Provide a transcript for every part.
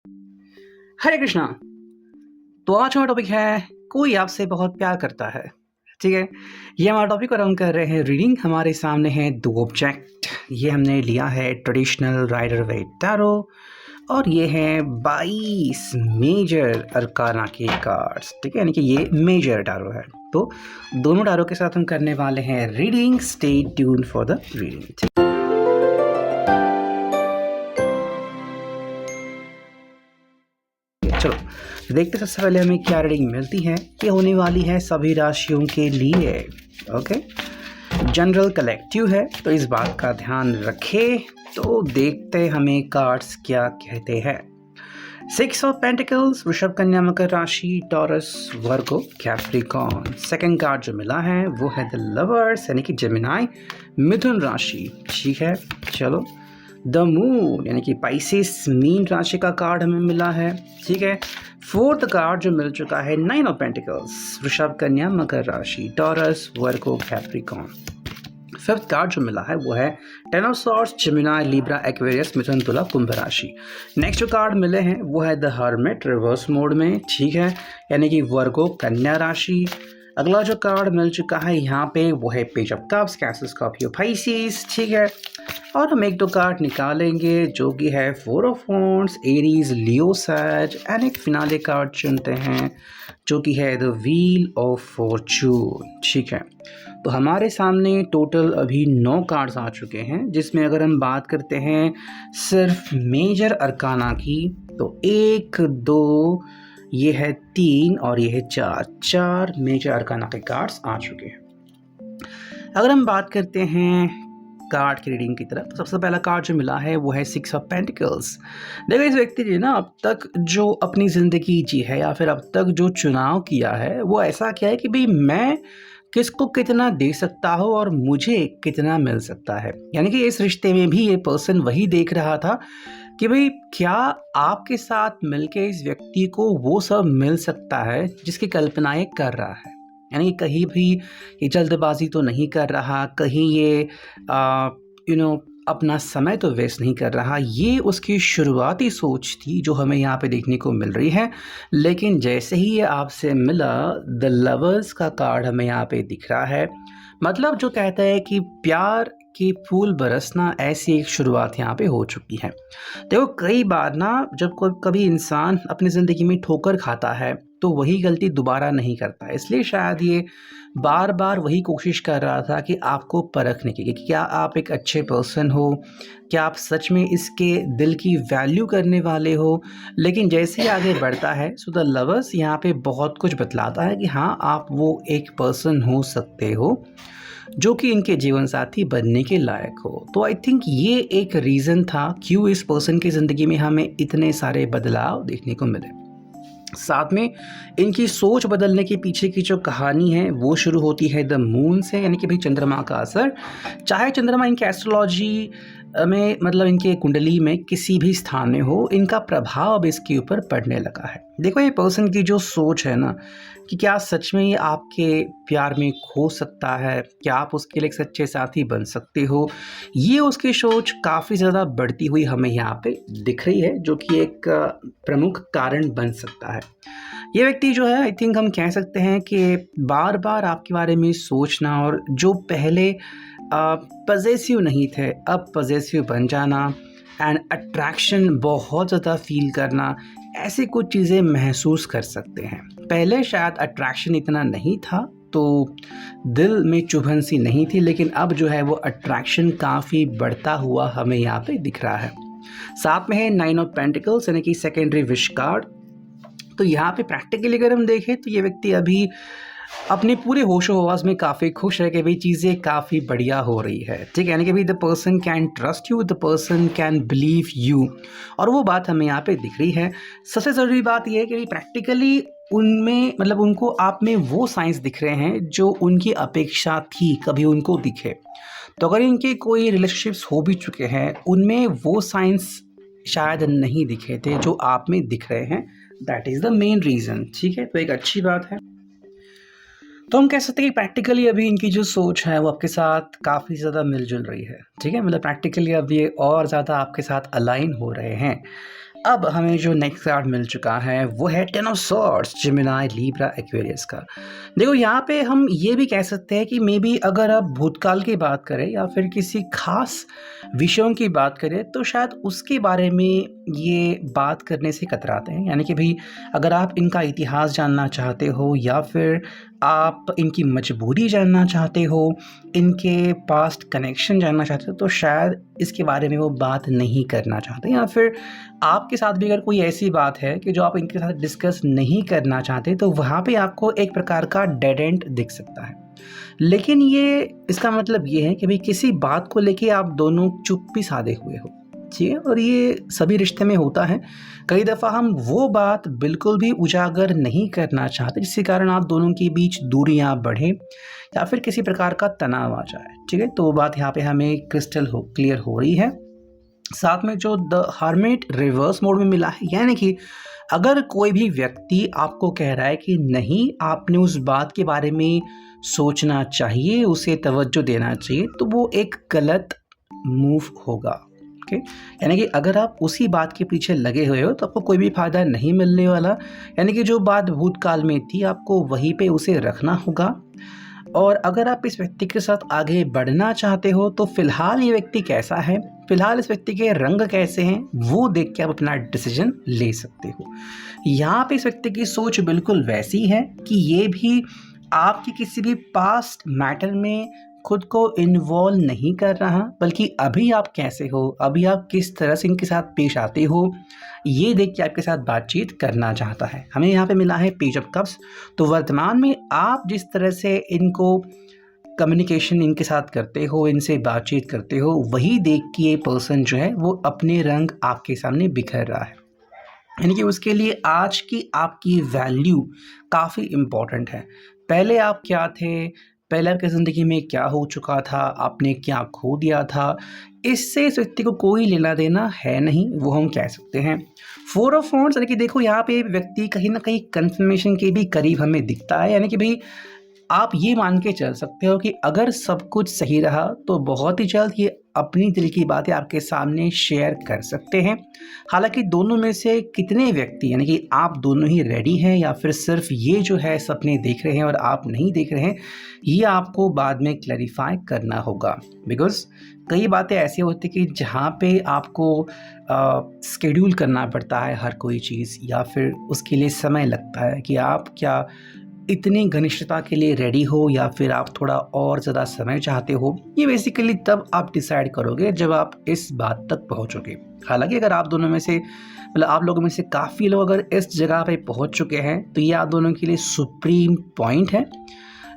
हरे कृष्णा। तो आज हमारा टॉपिक है कोई आपसे बहुत प्यार करता है। ठीक है, ये हमारा टॉपिक और हम कर रहे हैं रीडिंग। हमारे सामने है दो ऑब्जेक्ट। ये हमने लिया है ट्रेडिशनल राइडर वेट टैरो और ये है 22 मेजर अरकाना के कार्ड्स। ठीक है, यानी कि ये मेजर टैरो है। तो दोनों टैरो के साथ हम करने वाले हैं reading. Stay tune for the reading. चलो देखते सबसे पहले हमें क्या रीडिंग मिलती है। ये होने वाली है सभी राशियों के लिए। ओके, जनरल कलेक्टिव है तो इस बात का ध्यान रखें। तो देखते हमें कार्ड्स क्या कहते हैं। 6 ऑफ पेंटिकल्स, वृषभ, कन्या, मकर राशि, Taurus, Virgo, Capricorn. Second card जो मिला है वो है द लवर्स यानी कि जेमिनाई, मिथुन राशि। ठीक है, चलो द मून यानी कि पाइसेस, मीन राशि का कार्ड हमें मिला है। ठीक है, फोर्थ कार्ड जो मिल चुका है 9 ऑफ पेंटिकल्स, वृषभ, कन्या, मकर राशि, Taurus, Virgo, Capricorn. Fifth card जो मिला है वो है 10 of swords, Gemini, Libra, Aquarius, मिथुन, तुला, कुंभ राशि। नेक्स्ट जो कार्ड मिले हैं वो है द हर्मिट रिवर्स मोड में। ठीक है, यानी कि वर्गो, कन्या राशि। अगला जो कार्ड मिल चुका है यहाँ पे वो है page of cups, cancer, Scorpio, Pisces. ठीक है, और हम एक दो कार्ड निकालेंगे जो कि है 4 ऑफ वॉन्ड्स, एरीज, लियो, सैज, एंड एक फिनाले कार्ड चुनते हैं जो कि है द व्हील ऑफ फॉर्चून। ठीक है, तो हमारे सामने टोटल अभी 9 कार्ड्स आ चुके हैं, जिसमें अगर हम बात करते हैं सिर्फ मेजर अरकाना की तो 1 2 ये है 3 और ये है 4 मेजर अरकाना के कार्ड्स आ चुके हैं। अगर हम बात करते हैं कार्ड की रीडिंग की तरफ, तो सबसे पहला कार्ड जो मिला है वो है 6 ऑफ पेंटिकल्स। देखो, इस व्यक्ति ने ना अब तक जो अपनी ज़िंदगी जी है या फिर अब तक जो चुनाव किया है वो ऐसा किया है कि भाई मैं किसको कितना दे सकता हूँ और मुझे कितना मिल सकता है। यानी कि इस रिश्ते में भी ये पर्सन वही देख रहा था कि भाई क्या आपके साथ मिलके इस व्यक्ति को वो सब मिल सकता है जिसकी कल्पना ये कर रहा है। यानी कहीं भी ये जल्दबाजी तो नहीं कर रहा, कहीं ये अपना समय तो वेस्ट नहीं कर रहा। ये उसकी शुरुआती सोच थी जो हमें यहाँ पे देखने को मिल रही है। लेकिन जैसे ही ये आपसे मिला, द लवर्स का कार्ड हमें यहाँ पे दिख रहा है। मतलब जो कहता है कि प्यार की फूल बरसना, ऐसी एक शुरुआत यहाँ पे हो चुकी है। देखो, कई बार ना जब कभी इंसान अपनी ज़िंदगी में ठोकर खाता है तो वही गलती दोबारा नहीं करता। इसलिए शायद ये बार बार वही कोशिश कर रहा था कि आपको परखने की कि क्या आप एक अच्छे पर्सन हो, क्या आप सच में इसके दिल की वैल्यू करने वाले हो। लेकिन जैसे ही आगे बढ़ता है सो द लवर्स यहाँ पे बहुत कुछ बतलाता है कि हाँ, आप वो एक पर्सन हो सकते हो जो कि इनके जीवन साथी बनने के लायक हो। तो आई थिंक ये एक रीज़न था क्यों इस पर्सन की ज़िंदगी में हमें इतने सारे बदलाव देखने को मिले। साथ में इनकी सोच बदलने के पीछे की जो कहानी है वो शुरू होती है द मून से, यानी कि भाई चंद्रमा का असर। चाहे चंद्रमा इनके एस्ट्रोलॉजी में मतलब इनके कुंडली में किसी भी स्थान में हो, इनका प्रभाव अब इसके ऊपर पड़ने लगा है। देखो, ये पर्सन की जो सोच है ना कि क्या सच में ये आपके प्यार में खो सकता है, क्या आप उसके लिए एक सच्चे साथी बन सकते हो, ये उसकी सोच काफ़ी ज़्यादा बढ़ती हुई हमें यहाँ पे दिख रही है, जो कि एक प्रमुख कारण बन सकता है। ये व्यक्ति जो है, आई थिंक हम कह सकते हैं कि बार बार आपके बारे में सोचना और जो पहले पजेसिव नहीं थे अब पजेसिव बन जाना, एंड अट्रैक्शन बहुत ज़्यादा फील करना, ऐसी कुछ चीज़ें महसूस कर सकते हैं। पहले शायद अट्रैक्शन इतना नहीं था तो दिल में चुभन सी नहीं थी, लेकिन अब जो है वो अट्रैक्शन काफ़ी बढ़ता हुआ हमें यहाँ पे दिख रहा है। साथ में है 9 ऑफ पेंटिकल्स यानी कि सेकेंडरी विश कार्ड। तो यहाँ पे प्रैक्टिकली अगर हम देखें तो ये व्यक्ति अभी अपने पूरे होशो हवास में काफ़ी खुश है कि भाई चीज़ें काफ़ी बढ़िया हो रही है। ठीक है, यानी कि भाई the person can trust you, the person can believe you, और वो बात हमें यहाँ पे दिख रही है। सबसे ज़रूरी बात यह है कि प्रैक्टिकली उनमें मतलब उनको आप में वो साइंस दिख रहे हैं जो उनकी अपेक्षा थी कभी उनको दिखे। तो अगर इनके कोई रिलेशनशिप्स हो भी चुके हैं, उनमें वो साइंस शायद नहीं दिखे थे जो आप में दिख रहे हैं। That is the main reason. ठीक है, तो एक अच्छी बात है। तो हम कह सकते हैं कि प्रैक्टिकली अभी इनकी जो सोच है वो आपके साथ काफ़ी ज़्यादा मिलजुल रही है। ठीक है, मतलब प्रैक्टिकली अब ये और ज़्यादा आपके साथ अलाइन हो रहे हैं। अब हमें जो नेक्स्ट कार्ड मिल चुका है वो है ten of swords, Gemini, Libra, Aquarius का। देखो यहाँ पे हम ये भी कह सकते हैं कि मे बी अगर आप भूतकाल की बात करें या फिर किसी खास विषयों की बात करें तो शायद उसके बारे में ये बात करने से कतराते हैं। यानी कि भाई अगर आप इनका इतिहास जानना चाहते हो या फिर आप इनकी मजबूरी जानना चाहते हो, इनके पास्ट कनेक्शन जानना चाहते हो, तो शायद इसके बारे में वो बात नहीं करना चाहते, या फिर आपके साथ भी अगर कोई ऐसी बात है कि जो आप इनके साथ डिस्कस नहीं करना चाहते तो वहाँ पे आपको एक प्रकार का डेड एंड दिख सकता है। लेकिन ये इसका मतलब ये है कि भाई किसी बात को लेके आप दोनों चुप्पी साधे हुए हो, ठीक है। और ये सभी रिश्ते में होता है। कई दफ़ा हम वो बात बिल्कुल भी उजागर नहीं करना चाहते जिसके कारण आप दोनों के बीच दूरियां बढ़े या फिर किसी प्रकार का तनाव आ जाए, ठीक है। तो वो बात यहाँ पे हमें क्लियर हो रही है। साथ में जो द हर्मिट रिवर्स मोड में मिला है, यानी कि अगर कोई भी व्यक्ति आपको कह रहा है कि नहीं, आपने उस बात के बारे में सोचना चाहिए, उसे तवज्जो देना चाहिए, तो वो एक गलत मूव होगा, ओके। यानी कि अगर आप उसी बात के पीछे लगे हुए हो तो आपको कोई भी फ़ायदा नहीं मिलने वाला। यानी कि जो बात भूतकाल में थी आपको वहीं पे उसे रखना होगा। और अगर आप इस व्यक्ति के साथ आगे बढ़ना चाहते हो तो फिलहाल ये व्यक्ति कैसा है, फिलहाल इस व्यक्ति के रंग कैसे हैं, वो देख के आप अपना डिसीजन ले सकते हो। यहाँ पे इस व्यक्ति की सोच बिल्कुल वैसी है कि ये भी आपकी किसी भी पास्ट मैटर में खुद को इन्वॉल्व नहीं कर रहा, बल्कि अभी आप कैसे हो, अभी आप किस तरह से इनके साथ पेश आते हो, ये देख के आपके साथ बातचीत करना चाहता है। हमें यहाँ पे मिला है पेज ऑफ कप्स। तो वर्तमान में आप जिस तरह से इनको कम्युनिकेशन इनके साथ करते हो, इनसे बातचीत करते हो, वही देख के ये पर्सन जो है वो अपने रंग आपके सामने बिखर रहा है। यानी कि उसके लिए आज की आपकी वैल्यू काफ़ी इम्पॉर्टेंट है। पहले आप क्या थे, पहले आपकी ज़िंदगी में क्या हो चुका था, आपने क्या खो दिया था, इससे इस व्यक्ति को कोई लेना देना है नहीं, वो हम कह सकते हैं। फोर ऑफ वॉन्ड्स, यानी कि देखो यहाँ पे व्यक्ति कहीं ना कहीं कन्फर्मेशन के भी करीब हमें दिखता है। यानी कि भाई आप ये मान के चल सकते हो कि अगर सब कुछ सही रहा तो बहुत ही जल्द ये अपनी दिल की बातें आपके सामने शेयर कर सकते हैं। हालांकि दोनों में से कितने व्यक्ति, यानी कि आप दोनों ही रेडी हैं या फिर सिर्फ ये जो है सपने देख रहे हैं और आप नहीं देख रहे हैं, ये आपको बाद में क्लैरिफाई करना होगा। बिकॉज कई बातें ऐसी होती कि जहाँ पे आपको स्केड्यूल करना पड़ता है हर कोई चीज़, या फिर उसके लिए समय लगता है कि आप क्या इतनी घनिष्ठता के लिए रेडी हो या फिर आप थोड़ा और ज़्यादा समय चाहते हो। ये बेसिकली तब आप डिसाइड करोगे जब आप इस बात तक पहुंचोगे। हालांकि अगर आप दोनों में से मतलब आप लोगों में से काफ़ी लोग अगर इस जगह पे पहुंच चुके हैं तो ये आप दोनों के लिए सुप्रीम पॉइंट है।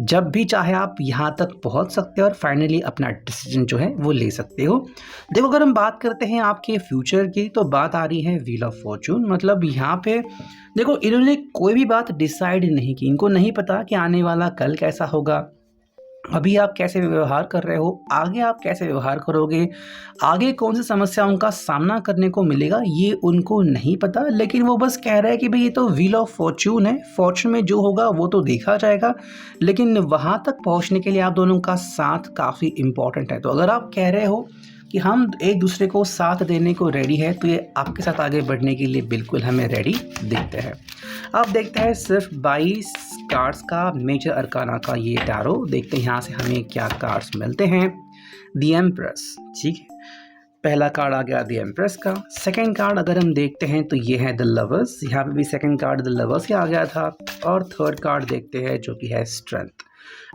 जब भी चाहे आप यहाँ तक पहुँच सकते हो और फाइनली अपना डिसीजन जो है वो ले सकते हो। देखो अगर हम बात करते हैं आपके फ्यूचर की तो बात आ रही है व्हील ऑफ फॉर्चून। मतलब यहाँ पे देखो इन्होंने कोई भी बात डिसाइड नहीं की, इनको नहीं पता कि आने वाला कल कैसा होगा, अभी आप कैसे व्यवहार कर रहे हो, आगे आप कैसे व्यवहार करोगे, आगे कौन सी समस्याओं का सामना करने को मिलेगा, ये उनको नहीं पता। लेकिन वो बस कह रहा है कि भाई ये तो व्हील ऑफ फॉर्चून है, फॉर्चून में जो होगा वो तो देखा जाएगा, लेकिन वहाँ तक पहुँचने के लिए आप दोनों का साथ काफ़ी इम्पॉर्टेंट है। तो अगर आप कह रहे हो कि हम एक दूसरे को साथ देने को रेडी है तो ये आपके साथ आगे बढ़ने के लिए बिल्कुल हमें रेडी दिखते हैं। अब देखते हैं सिर्फ 22 कार्ड्स का मेजर अरकाना का ये टैरो। देखते हैं यहाँ से हमें क्या कार्ड्स मिलते हैं। द एम्प्रेस, ठीक है, पहला कार्ड आ गया द एम्प्रेस का। सेकंड कार्ड अगर हम देखते हैं तो ये है द लवर्स, यहाँ पे भी सेकंड कार्ड द लवर्स ही आ गया था। और थर्ड कार्ड देखते हैं जो कि है स्ट्रेंथ।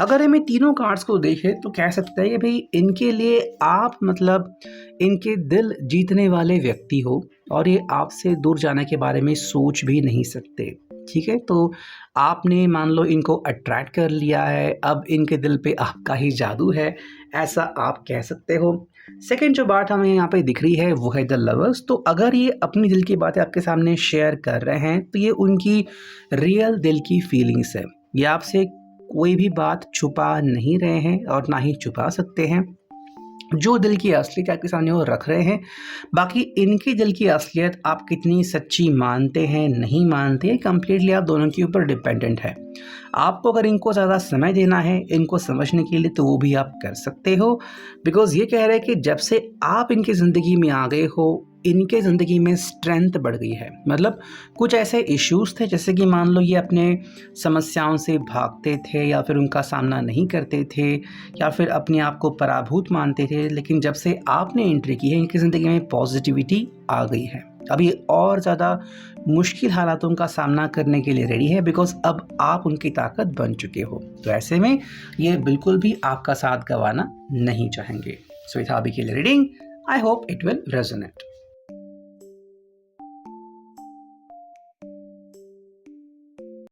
अगर हमें तीनों कार्ड्स को देखें तो कह सकते हैं कि भाई इनके लिए आप मतलब इनके दिल जीतने वाले व्यक्ति हो और ये आपसे दूर जाने के बारे में सोच भी नहीं सकते, ठीक है। तो आपने मान लो इनको अट्रैक्ट कर लिया है, अब इनके दिल पे आपका ही जादू है, ऐसा आप कह सकते हो। सेकंड जो बात हमें यहाँ पे दिख रही है वो है द लवर्स। तो अगर ये अपनी दिल की बातें आपके सामने शेयर कर रहे हैं तो ये उनकी रियल दिल की फीलिंग्स है। ये आपसे कोई भी बात छुपा नहीं रहे हैं और ना ही छुपा सकते हैं। जो दिल की असलियत आपके सामने वो रख रहे हैं। बाकी इनकी दिल की असलियत आप कितनी सच्ची मानते हैं नहीं मानते, कंप्लीटली आप दोनों के ऊपर डिपेंडेंट है। आपको अगर इनको ज़्यादा समय देना है इनको समझने के लिए तो वो भी आप कर सकते हो। बिकॉज ये कह रहे हैं कि जब से आप इनकी ज़िंदगी में आ गए हो इनके ज़िंदगी में स्ट्रेंथ बढ़ गई है। मतलब कुछ ऐसे इश्यूज़ थे, जैसे कि मान लो ये अपने समस्याओं से भागते थे या फिर उनका सामना नहीं करते थे या फिर अपने आप को पराभूत मानते थे, लेकिन जब से आपने एंट्री की है इनकी ज़िंदगी में पॉजिटिविटी आ गई है। अब ये और ज़्यादा मुश्किल हालातों का सामना करने के लिए रेडी है, बिकॉज़ अब आप उनकी ताकत बन चुके हो। तो ऐसे में ये बिल्कुल भी आपका साथ गंवाना नहीं चाहेंगे। सो ये था अभी के लिए reading. I hope it will resonate.